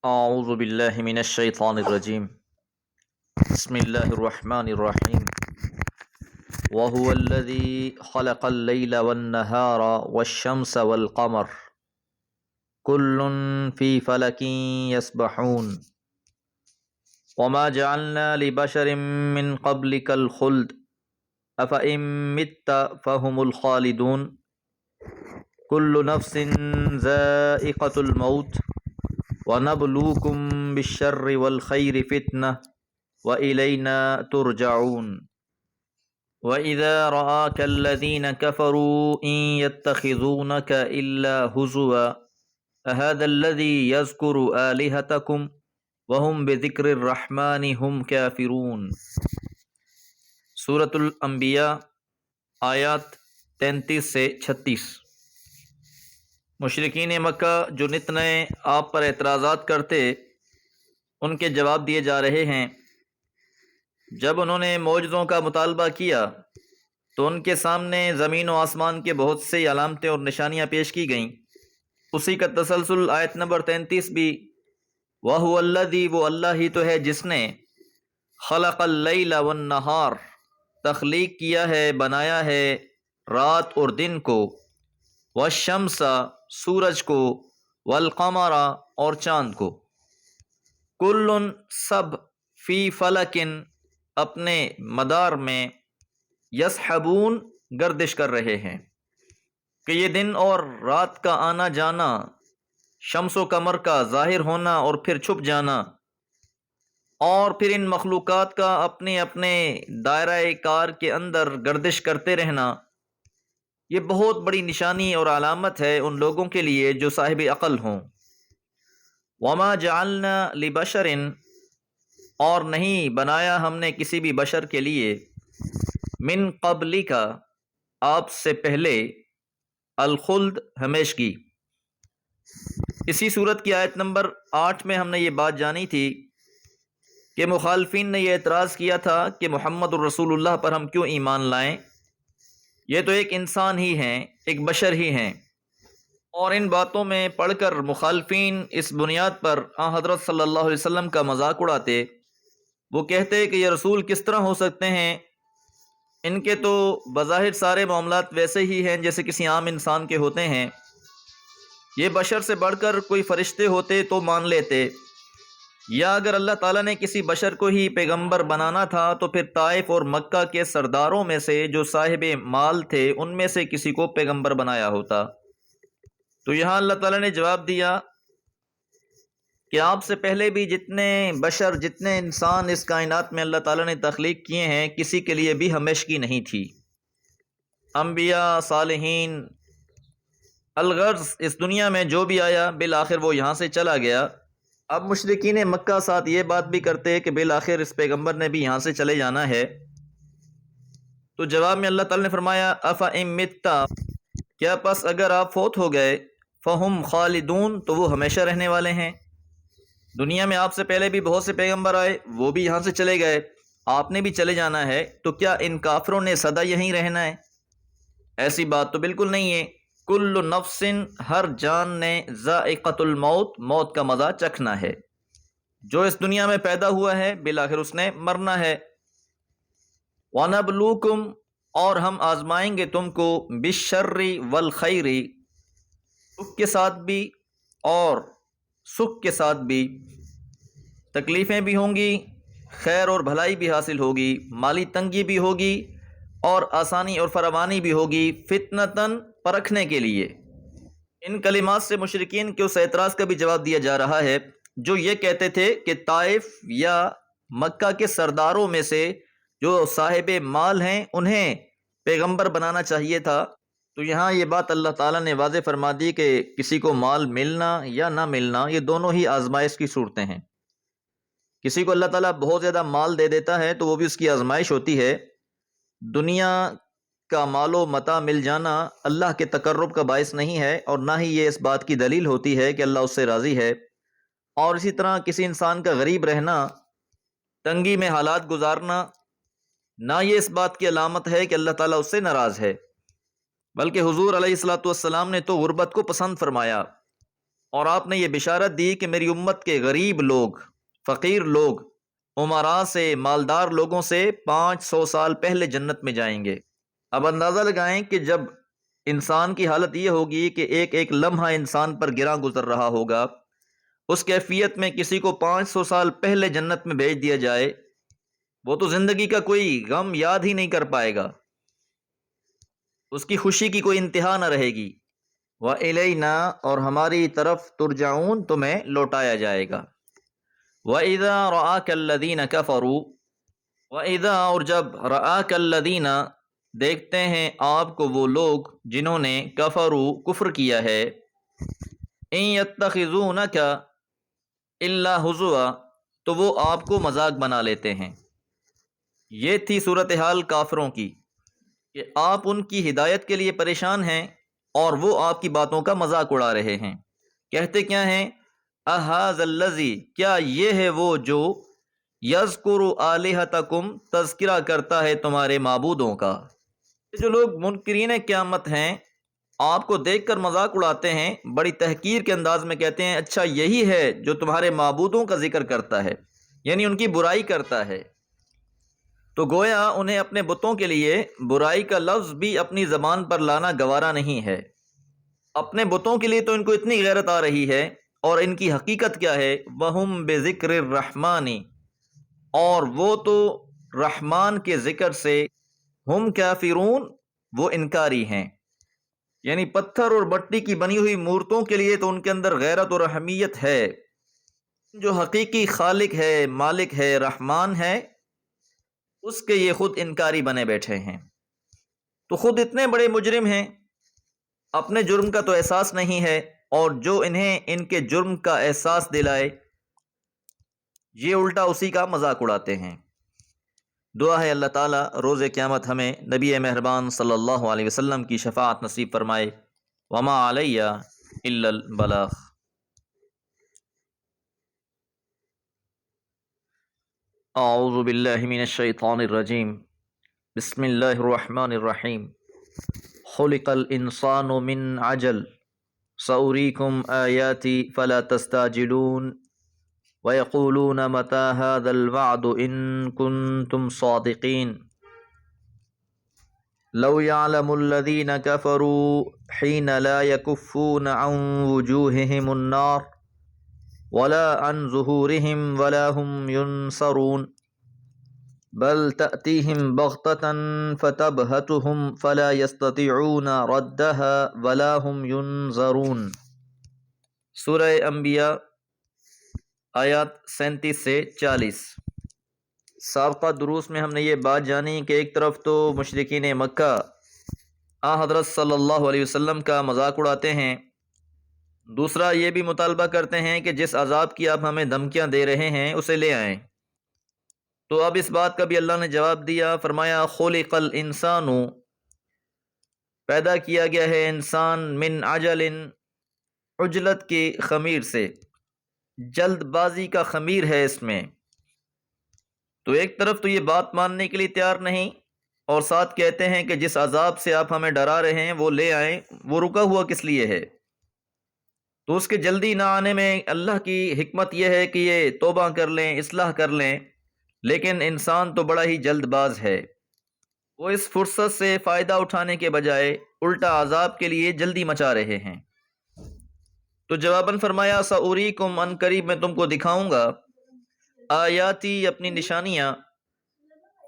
اعوذ باللہ من الشیطان الرجیم بسم اللہ الرحمن الرحیم وهو الذی خلق اللیل والنہار والشمس والقمر کل فی فلک یسبحون وما جعلنا لبشر من قبلک الخلد افإن مت فهم الخالدون کل نفس ذائقة الموت وَنَبْلُوكُمْ بِالشَّرِّ وَالْخَيْرِ فِتْنَةً وَإِلَيْنَا تُرْجَعُونَ وَإِذَا رَآكَ الَّذِينَ كَفَرُوا إِن يَتَّخِذُونَكَ إِلَّا هُزُوًا أَهَذَا الَّذِي يَذْكُرُ آلِهَتَكُمْ وَهُمْ بِذِكْرِ الرَّحْمَنِ هُمْ كَافِرُونَ۔ سورۃ الانبیاء آیات 33 سے 36۔ مشرکین مکہ جو نت نئے آپ پر اعتراضات کرتے ان کے جواب دیے جا رہے ہیں۔ جب انہوں نے معجزوں کا مطالبہ کیا تو ان کے سامنے زمین و آسمان کے بہت سی علامتیں اور نشانیاں پیش کی گئیں۔ اسی کا تسلسل آیت نمبر 33 بھی، وَهُوَ الَّذِي، وہ اللہ ہی تو ہے جس نے خلق اللیل والنہار، تخلیق کیا ہے، بنایا ہے رات اور دن کو، والشمس، سورج کو، والقمر، اور چاند کو، کل، سب، فی فلکن، اپنے مدار میں، یسحبون، گردش کر رہے ہیں، کہ یہ دن اور رات کا آنا جانا، شمس و قمر کا ظاہر ہونا اور پھر چھپ جانا، اور پھر ان مخلوقات کا اپنے اپنے دائرہ کار کے اندر گردش کرتے رہنا، یہ بہت بڑی نشانی اور علامت ہے ان لوگوں کے لیے جو صاحب عقل ہوں۔ وما جعلنا لبشر، اور نہیں بنایا ہم نے کسی بھی بشر کے لیے، من قبلک، آپ سے پہلے، الخلد، ہمیشگی۔ اسی صورت کی آیت نمبر 8 میں ہم نے یہ بات جانی تھی کہ مخالفین نے یہ اعتراض کیا تھا کہ محمد الرسول اللہ پر ہم کیوں ایمان لائیں، یہ تو ایک انسان ہی ہیں، ایک بشر ہی ہیں۔ اور ان باتوں میں پڑھ کر مخالفین اس بنیاد پر حضرت صلی اللہ علیہ وسلم کا مذاق اڑاتے۔ وہ کہتے کہ یہ رسول کس طرح ہو سکتے ہیں، ان کے تو بظاہر سارے معاملات ویسے ہی ہیں جیسے کسی عام انسان کے ہوتے ہیں، یہ بشر سے بڑھ کر کوئی فرشتے ہوتے تو مان لیتے، یا اگر اللہ تعالیٰ نے کسی بشر کو ہی پیغمبر بنانا تھا تو پھر طائف اور مکہ کے سرداروں میں سے جو صاحب مال تھے ان میں سے کسی کو پیغمبر بنایا ہوتا۔ تو یہاں اللہ تعالیٰ نے جواب دیا کہ آپ سے پہلے بھی جتنے بشر، جتنے انسان اس کائنات میں اللہ تعالیٰ نے تخلیق کیے ہیں، کسی کے لیے بھی ہمیشگی نہیں تھی۔ انبیاء، صالحین، الغرض اس دنیا میں جو بھی آیا بالآخر وہ یہاں سے چلا گیا۔ اب مشرکین مکہ ساتھ یہ بات بھی کرتے کہ بالآخر اس پیغمبر نے بھی یہاں سے چلے جانا ہے۔ تو جواب میں اللہ تعالیٰ نے فرمایا افإن مت، کیا پس اگر آپ فوت ہو گئے، فہم خالدون، تو وہ ہمیشہ رہنے والے ہیں۔ دنیا میں آپ سے پہلے بھی بہت سے پیغمبر آئے، وہ بھی یہاں سے چلے گئے، آپ نے بھی چلے جانا ہے، تو کیا ان کافروں نے سدا یہیں رہنا ہے؟ ایسی بات تو بالکل نہیں ہے۔ کل نفس، ہر جان نے، ذائقۃ الموت، موت کا مزہ چکھنا ہے۔ جو اس دنیا میں پیدا ہوا ہے بالآخر اس نے مرنا ہے۔ وَنَبْلُوكُمْ، اور ہم آزمائیں گے تم کو، بالشر والخیر، سکھ کے ساتھ بھی اور سکھ کے ساتھ بھی، تکلیفیں بھی ہوں گی، خیر اور بھلائی بھی حاصل ہوگی، مالی تنگی بھی ہوگی اور آسانی اور فراوانی بھی ہوگی، فتنتاً، پرکھنے کے لیے۔ ان کلمات سے مشرکین کے اس اعتراض کا بھی جواب دیا جا رہا ہے جو یہ کہتے تھے کہ طائف یا مکہ کے سرداروں میں سے جو صاحب مال ہیں انہیں پیغمبر بنانا چاہیے تھا۔ تو یہاں یہ بات اللہ تعالیٰ نے واضح فرما دی کہ کسی کو مال ملنا یا نہ ملنا یہ دونوں ہی آزمائش کی صورتیں ہیں۔ کسی کو اللہ تعالیٰ بہت زیادہ مال دے دیتا ہے تو وہ بھی اس کی آزمائش ہوتی ہے۔ دنیا کا مال و متاع مل جانا اللہ کے تقرب کا باعث نہیں ہے، اور نہ ہی یہ اس بات کی دلیل ہوتی ہے کہ اللہ اس سے راضی ہے۔ اور اسی طرح کسی انسان کا غریب رہنا، تنگی میں حالات گزارنا، نہ یہ اس بات کی علامت ہے کہ اللہ تعالیٰ اس سے ناراض ہے، بلکہ حضور علیہ الصلوۃ والسلام نے تو غربت کو پسند فرمایا۔ اور آپ نے یہ بشارت دی کہ میری امت کے غریب لوگ، فقیر لوگ، امراء سے، مالدار لوگوں سے 500 سال پہلے جنت میں جائیں گے۔ اب اندازہ لگائیں کہ جب انسان کی حالت یہ ہوگی کہ ایک ایک لمحہ انسان پر گراں گزر رہا ہوگا، اس کیفیت میں کسی کو 500 سال پہلے جنت میں بھیج دیا جائے، وہ تو زندگی کا کوئی غم یاد ہی نہیں کر پائے گا، اس کی خوشی کی کوئی انتہا نہ رہے گی۔ وَإِلَيْنَا، اور ہماری طرف ترجعون، تمہیں لوٹایا جائے گا۔ وَإِذَا رَآكَ الَّذِينَ كَفَرُوا، وَإِذَا، اور جب رَآكَ الَّذِينَ، دیکھتے ہیں آپ کو وہ لوگ جنہوں نے کفروا، کفر کیا ہے، إِن يَتَّخِذُونَكَ إِلَّا هُزُوًا، تو وہ آپ کو مذاق بنا لیتے ہیں۔ یہ تھی صورتحال کافروں کی کہ آپ ان کی ہدایت کے لیے پریشان ہیں اور وہ آپ کی باتوں کا مذاق اڑا رہے ہیں۔ کہتے کیا ہیں؟ اَهَذَا الَّذِي، کیا یہ ہے وہ جو یذکر آلہتکم، تذکرہ کرتا ہے تمہارے معبودوں کا۔ یہ جو لوگ منکرین قیامت ہیں، آپ کو دیکھ کر مذاق اڑاتے ہیں، بڑی تحقیر کے انداز میں کہتے ہیں اچھا یہی ہے جو تمہارے معبودوں کا ذکر کرتا ہے، یعنی ان کی برائی کرتا ہے۔ تو گویا انہیں اپنے بتوں کے لیے برائی کا لفظ بھی اپنی زبان پر لانا گوارا نہیں ہے۔ اپنے بتوں کے لیے تو ان کو اتنی غیرت آ رہی ہے، اور ان کی حقیقت کیا ہے؟ وَهُمْ بِذِكْرِ الرَّحْمَانِ، اور وہ تو رحمان کے ذکر سے، ہم کافرون، وہ انکاری ہیں۔ یعنی پتھر اور مٹی کی بنی ہوئی مورتوں کے لیے تو ان کے اندر غیرت اور رحمیت ہے، جو حقیقی خالق ہے، مالک ہے، رحمان ہے، اس کے یہ خود انکاری بنے بیٹھے ہیں۔ تو خود اتنے بڑے مجرم ہیں، اپنے جرم کا تو احساس نہیں ہے، اور جو انہیں ان کے جرم کا احساس دلائے، یہ الٹا اسی کا مذاق اڑاتے ہیں۔ دعا ہے اللہ تعالیٰ روز قیامت ہمیں نبی مہربان صلی اللہ علیہ وسلم کی شفاعت نصیب فرمائے۔ وما علیہ الا البلاغ۔ اعوذ باللہ من الشیطان الرجیم، بسم اللہ الرحمن الرحیم۔ خلق الانسان من عجل، سأریکم آیاتی فلا تستعجلون، وَيَقُولُونَ مَتَى هَذَا الْوَعْدُ إِن كُنتُمْ صَادِقِينَ لَوْ يَعْلَمُ الَّذِينَ كَفَرُوا حِينَ لَا يَكُفُّونَ عَنْ وُجُوهِهِمُ النَّارَ وَلَا عَنْ ظُهُورِهِمْ وَلَا هُمْ يُنصَرُونَ بَلْ تَأْتِيهِمْ بَغْتَةً فَتَبْهَتُهُمْ فَلَا يَسْتَطِيعُونَ رَدَّهَا وَلَا هُمْ يُنظَرُونَ۔ سورہ انبیاء، آیات 37 سے 40۔ سابقہ دروس میں ہم نے یہ بات جانی کہ ایک طرف تو مشرکین مکہ حضرت صلی اللہ علیہ وسلم کا مذاق اڑاتے ہیں، دوسرا یہ بھی مطالبہ کرتے ہیں کہ جس عذاب کی آپ ہمیں دھمکیاں دے رہے ہیں اسے لے آئیں۔ تو اب اس بات کا بھی اللہ نے جواب دیا، فرمایا خلق الانسان، پیدا کیا گیا ہے انسان، من عجل، عجلت کی خمیر سے، جلد بازی کا خمیر ہے اس میں۔ تو ایک طرف تو یہ بات ماننے کے لیے تیار نہیں، اور ساتھ کہتے ہیں کہ جس عذاب سے آپ ہمیں ڈرا رہے ہیں وہ لے آئیں، وہ رکا ہوا کس لیے ہے؟ تو اس کے جلدی نہ آنے میں اللہ کی حکمت یہ ہے کہ یہ توبہ کر لیں، اصلاح کر لیں، لیکن انسان تو بڑا ہی جلد باز ہے، وہ اس فرصت سے فائدہ اٹھانے کے بجائے الٹا عذاب کے لیے جلدی مچا رہے ہیں۔ تو جواباً فرمایا سأریکم، ان قریب میں تم کو دکھاؤں گا، آیاتی، اپنی نشانیاں،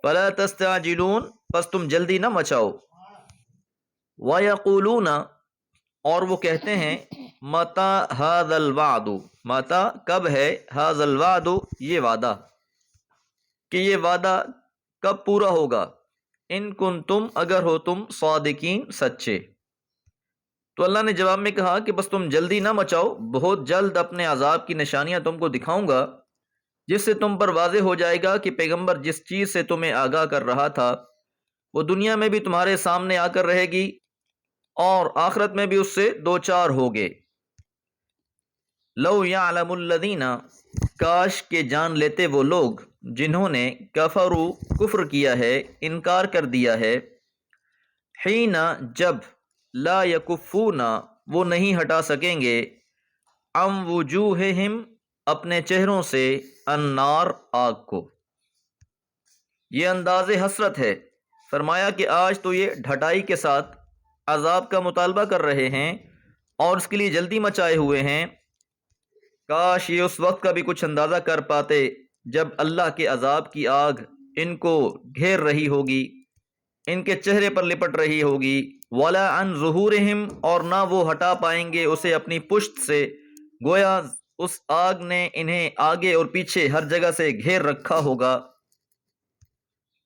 فلا تستعجلون، پس تم جلدی نہ مچاؤ، وَيَقُولُونَ، اور وہ کہتے ہیں، مَتَى هَذَا الْوَعْدُ، مَتَى کب ہے، هَذَا الْوَعْدُ یہ وعدہ، کہ یہ وعدہ کب پورا ہوگا، ان کنتم اگر ہو تم صادقین سچے۔ تو اللہ نے جواب میں کہا کہ بس تم جلدی نہ مچاؤ، بہت جلد اپنے عذاب کی نشانیاں تم کو دکھاؤں گا، جس سے تم پر واضح ہو جائے گا کہ پیغمبر جس چیز سے تمہیں آگاہ کر رہا تھا وہ دنیا میں بھی تمہارے سامنے آ کر رہے گی، اور آخرت میں بھی اس سے دو چار ہوگے۔ لو یعلم الذین، کاش کہ جان لیتے وہ لوگ جنہوں نے کفروا، کفر کیا ہے، انکار کر دیا ہے، حین، جب، لا یکفون، وہ نہیں ہٹا سکیں گے، ام وجوہہم اپنے چہروں سے النار آگ کو۔ یہ انداز حسرت ہے۔ فرمایا کہ آج تو یہ ڈھٹائی کے ساتھ عذاب کا مطالبہ کر رہے ہیں اور اس کے لیے جلدی مچائے ہوئے ہیں۔ کاش یہ اس وقت کا بھی کچھ اندازہ کر پاتے جب اللہ کے عذاب کی آگ ان کو گھیر رہی ہوگی، ان کے چہرے پر لپٹ رہی ہوگی۔ وَلَا عَنْ ظُهُورِهِمْ اور نہ وہ ہٹا پائیں گے اسے اپنی پشت سے، گویا اس آگ نے انہیں آگے اور پیچھے ہر جگہ سے گھیر رکھا ہوگا۔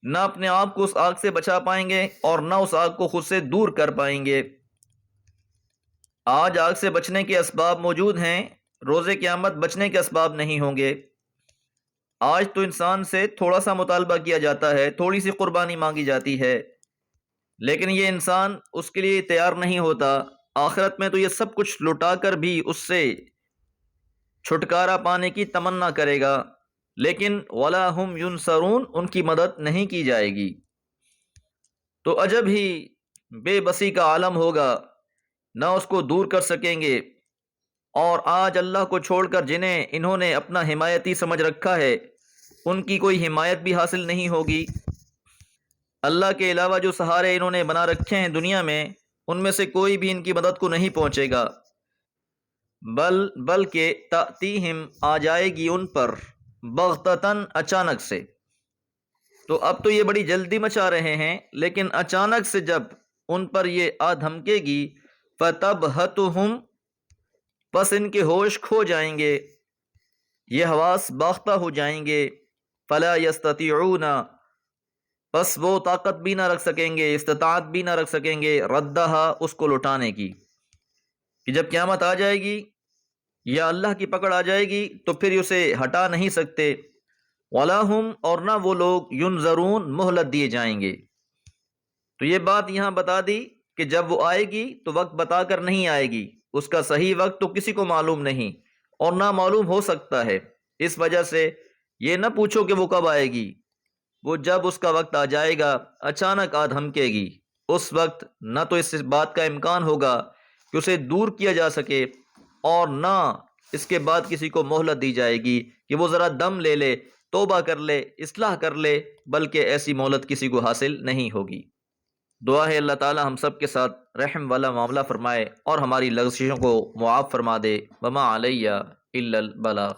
نہ اپنے آپ کو اس آگ سے بچا پائیں گے اور نہ اس آگ کو خود سے دور کر پائیں گے۔ آج آگ سے بچنے کے اسباب موجود ہیں، روز قیامت بچنے کے اسباب نہیں ہوں گے۔ آج تو انسان سے تھوڑا سا مطالبہ کیا جاتا ہے، تھوڑی سی قربانی مانگی جاتی ہے، لیکن یہ انسان اس کے لیے تیار نہیں ہوتا۔ آخرت میں تو یہ سب کچھ لٹا کر بھی اس سے چھٹکارا پانے کی تمنا کرے گا، لیکن وَلَا هُمْ يُنصَرُونَ ان کی مدد نہیں کی جائے گی۔ تو عجب ہی بے بسی کا عالم ہوگا، نہ اس کو دور کر سکیں گے۔ اور آج اللہ کو چھوڑ کر جنہیں انہوں نے اپنا حمایتی سمجھ رکھا ہے، ان کی کوئی حمایت بھی حاصل نہیں ہوگی۔ اللہ کے علاوہ جو سہارے انہوں نے بنا رکھے ہیں دنیا میں، ان میں سے کوئی بھی ان کی مدد کو نہیں پہنچے گا۔ بلکہ تأتیہم آ جائے گی ان پر بغتتاً اچانک سے۔ تو اب تو یہ بڑی جلدی مچا رہے ہیں، لیکن اچانک سے جب ان پر یہ آ دھمکے گی، فتبہتہم پس ان کے ہوش کھو جائیں گے، یہ حواس باختہ ہو جائیں گے۔ فلا یستطیعون پس وہ طاقت بھی نہ رکھ سکیں گے، استطاعت بھی نہ رکھ سکیں گے ردہا اس کو لوٹانے کی، کہ جب قیامت آ جائے گی یا اللہ کی پکڑ آ جائے گی تو پھر اسے ہٹا نہیں سکتے۔ وَلَا هُمْ اور نہ وہ لوگ يُنظَرُونَ مہلت دیے جائیں گے۔ تو یہ بات یہاں بتا دی کہ جب وہ آئے گی تو وقت بتا کر نہیں آئے گی، اس کا صحیح وقت تو کسی کو معلوم نہیں اور نہ معلوم ہو سکتا ہے۔ اس وجہ سے یہ نہ پوچھو کہ وہ کب آئے گی، وہ جب اس کا وقت آ جائے گا اچانک آ دھمکے گی، اس وقت نہ تو اس بات کا امکان ہوگا کہ اسے دور کیا جا سکے اور نہ اس کے بعد کسی کو مہلت دی جائے گی کہ وہ ذرا دم لے لے، توبہ کر لے، اصلاح کر لے، بلکہ ایسی مہلت کسی کو حاصل نہیں ہوگی۔ دعا ہے اللہ تعالی ہم سب کے ساتھ رحم والا معاملہ فرمائے اور ہماری لغزشوں کو معاف فرما دے۔ وما علیہ الا البلاغ۔